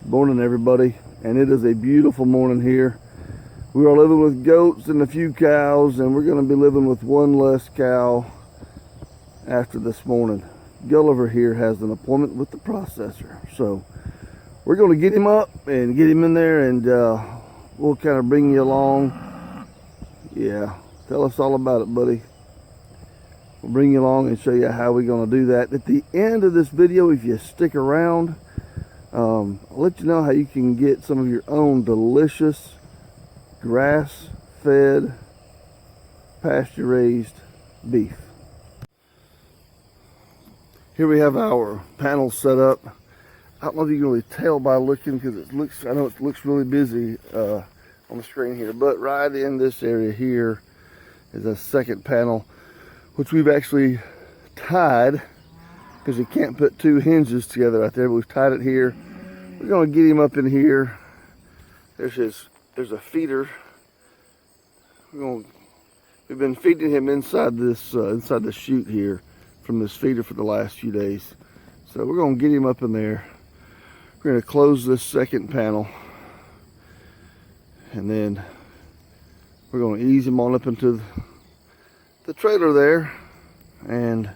Morning, everybody, and it is a beautiful morning here. We are living with goats and a few cows, and we're going to be living with one less cow after this morning. Gulliver here has an appointment with the processor, so we're going to get him up and get him in there, and we'll kind of bring you along. Yeah, tell us all about it, buddy. We'll bring you along and show you how we're going to do that. At the end of this video, if you stick around, I'll let you know how you can get some of your own delicious grass-fed, pasture-raised beef. Here we have our panel set up. I don't know if you can really tell by looking, because I know it looks really busy on the screen here, but right in this area here is a second panel, which we've actually tied, because you can't put two hinges together right there, but we've tied it here. We're going to get him up in here. There's a feeder. We've been feeding him inside this inside the chute here from this feeder for the last few days. So we're going to get him up in there. We're going to close this second panel, and then we're going to ease him on up into the trailer there and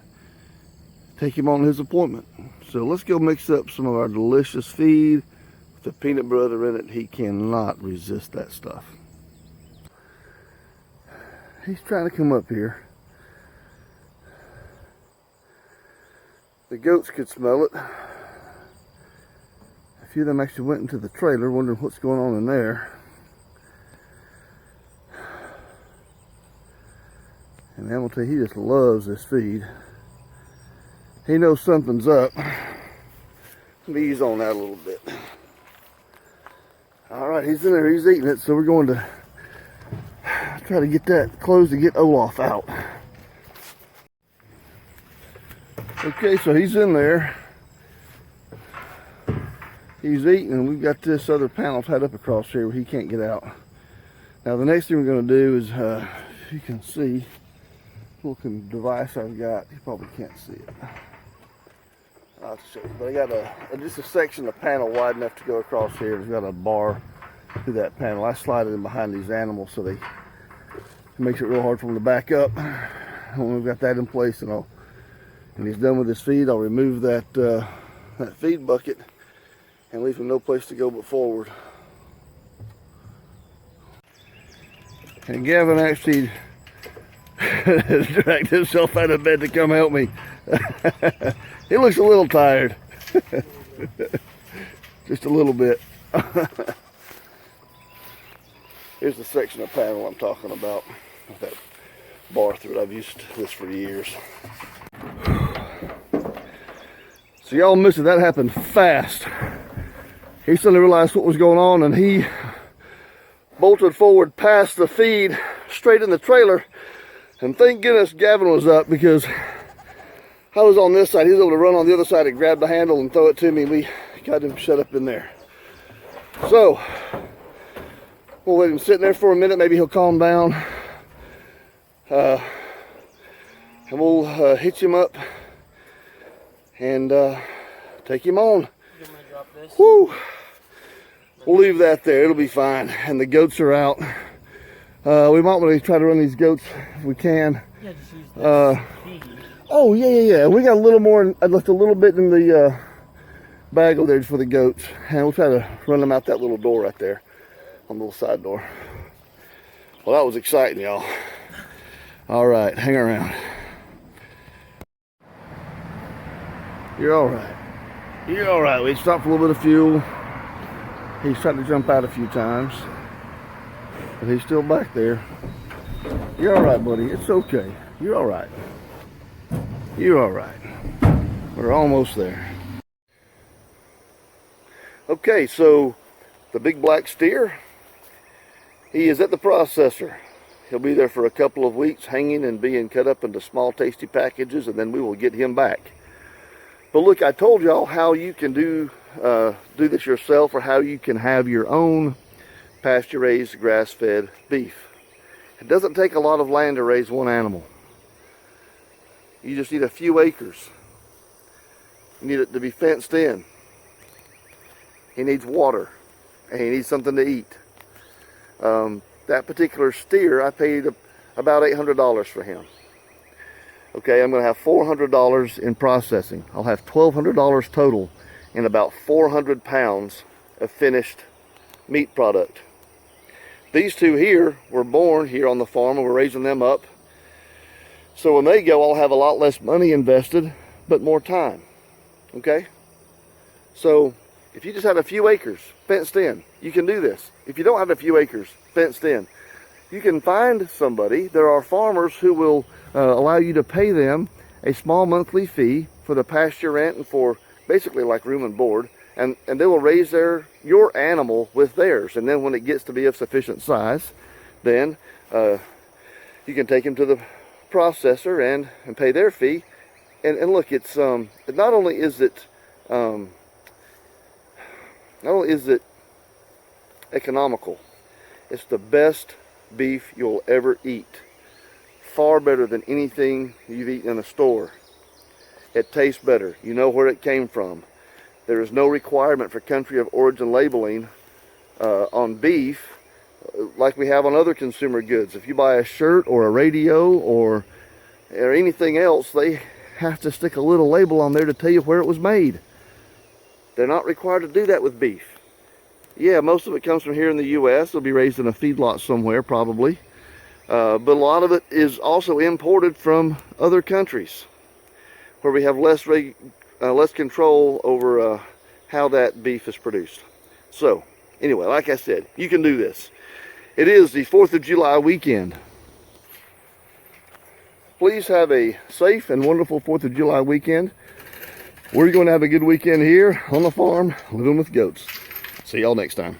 take him on his appointment. So let's go mix up some of our delicious feed with the peanut butter in it. He cannot resist that stuff. He's trying to come up here. The goats could smell it. A few of them actually went into the trailer wondering what's going on in there. And I'm going to tell you, he just loves this feed. He knows something's up. Let me ease on that a little bit. All right, he's in there, he's eating it, so we're going to try to get that closed to get Olaf out. Okay, so he's in there. He's eating, and we've got this other panel tied up across here where he can't get out. Now the next thing we're going to do is, if you can see, looking device I've got, you probably can't see it. I'll show you, but I got just a section of panel wide enough to go across here. It's got a bar through that panel. I slide it in behind these animals, so it makes it real hard for them to back up. And when we've got that in place, and he's done with his feed, I'll remove that that feed bucket and leave him no place to go but forward. And Gavin actually dragged himself out of bed to come help me. He looks a little tired. Just a little bit. Here's the section of panel I'm talking about with that bar through it. I've used this for years. So y'all missed it. That happened fast. He suddenly realized what was going on, and he bolted forward past the feed straight in the trailer. And thank goodness Gavin was up, because I was on this side. He was able to run on the other side and grab the handle and throw it to me. We got him shut up in there. So we'll let him sit in there for a minute. Maybe he'll calm down. And we'll hitch him up and take him on. Woo! We'll leave that there. It'll be fine. And the goats are out. We might want to try to run these goats if we can. Yeah, just use this feed. Oh, yeah. We got a little more. I left a little bit in the bag over there for the goats. And we'll try to run them out that little door right there. On the little side door. Well, that was exciting, y'all. All right, hang around. You're all right. You're all right. We stopped for a little bit of fuel. He's tried to jump out a few times, but he's still back there. You're all right, buddy. It's okay. You're all right. You're all right. We're almost there. Okay, so the big black steer, he is at the processor. He'll be there for a couple of weeks, hanging and being cut up into small, tasty packages, and then we will get him back. But look, I told y'all how you can do this yourself, or how you can have your own pasture-raised, grass-fed beef. It doesn't take a lot of land to raise one animal. You just need a few acres. You need it to be fenced in. he needs water, and he needs something to eat. That particular steer, I paid about $800 for him. Okay, I'm going to have $400 in processing. I'll have $1,200 total in about 400 pounds of finished meat product. These two here were born here on the farm, and we're raising them up. So when they go, I'll have a lot less money invested, but more time. Okay? So if you just had a few acres fenced in, you can do this. If you don't have a few acres fenced in, you can find somebody. There are farmers who will allow you to pay them a small monthly fee for the pasture rent and for basically like room and board, and they will raise your animal with theirs. And then when it gets to be of sufficient size, then you can take him to the processor and pay their fee. And look, it's not only is it economical, it's the best beef you'll ever eat. Far better than anything you've eaten in a store. It tastes better. You know where it came from. There is no requirement for country of origin labeling on beef like we have on other consumer goods. If you buy a shirt or a radio or anything else, they have to stick a little label on there to tell you where it was made. They're not required to do that with beef. Yeah, most of it comes from here in the U.S. It'll be raised in a feedlot somewhere, probably. But a lot of it is also imported from other countries where we have less control over how that beef is produced. So, anyway, like I said, you can do this. It is the 4th of July weekend. Please have a safe and wonderful 4th of July weekend. We're going to have a good weekend here on the farm, living with goats. See y'all next time.